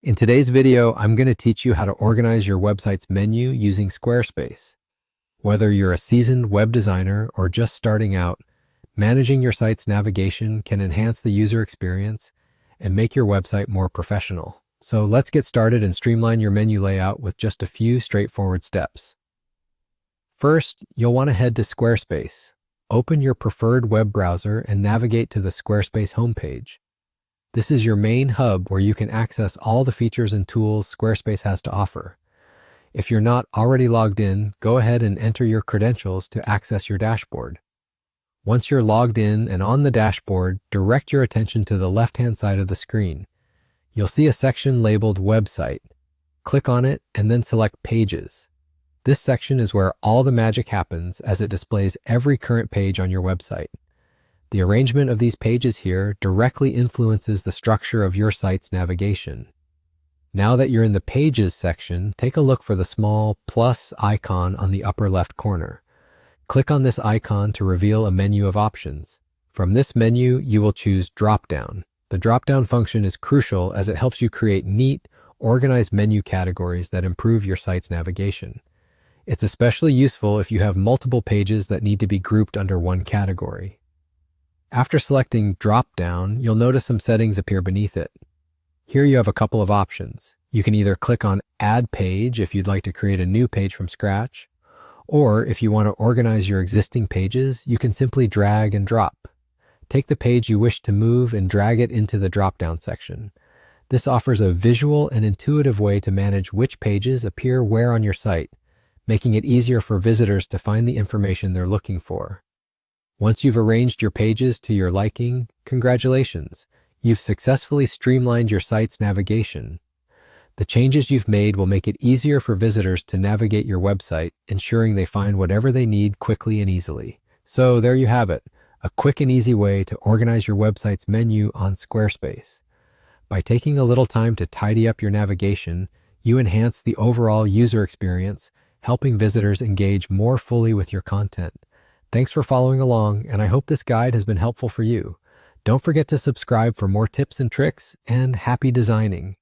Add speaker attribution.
Speaker 1: In today's video, I'm going to teach you how to organize your website's menu using Squarespace. Whether you're a seasoned web designer or just starting out, managing your site's navigation can enhance the user experience and make your website more professional. So let's get started and streamline your menu layout with just a few straightforward steps. First, you'll want to head to Squarespace. Open your preferred web browser and navigate to the Squarespace homepage. This is your main hub where you can access all the features and tools Squarespace has to offer. If you're not already logged in, go ahead and enter your credentials to access your dashboard. Once you're logged in and on the dashboard, direct your attention to the left-hand side of the screen. You'll see a section labeled Website. Click on it and then select Pages. This section is where all the magic happens as it displays every current page on your website. The arrangement of these pages here directly influences the structure of your site's navigation. Now that you're in the Pages section, take a look for the small plus icon on the upper left corner. Click on this icon to reveal a menu of options. From this menu, you will choose Dropdown. The Dropdown function is crucial as it helps you create neat, organized menu categories that improve your site's navigation. It's especially useful if you have multiple pages that need to be grouped under one category. After selecting Dropdown, you'll notice some settings appear beneath it. Here you have a couple of options. You can either click on Add Page if you'd like to create a new page from scratch, or if you want to organize your existing pages, you can simply drag and drop. Take the page you wish to move and drag it into the Dropdown section. This offers a visual and intuitive way to manage which pages appear where on your site, making it easier for visitors to find the information they're looking for. Once you've arranged your pages to your liking, congratulations! You've successfully streamlined your site's navigation. The changes you've made will make it easier for visitors to navigate your website, ensuring they find whatever they need quickly and easily. So there you have it, a quick and easy way to organize your website's menu on Squarespace. By taking a little time to tidy up your navigation, you enhance the overall user experience, helping visitors engage more fully with your content. Thanks for following along, and I hope this guide has been helpful for you. Don't forget to subscribe for more tips and tricks, and happy designing!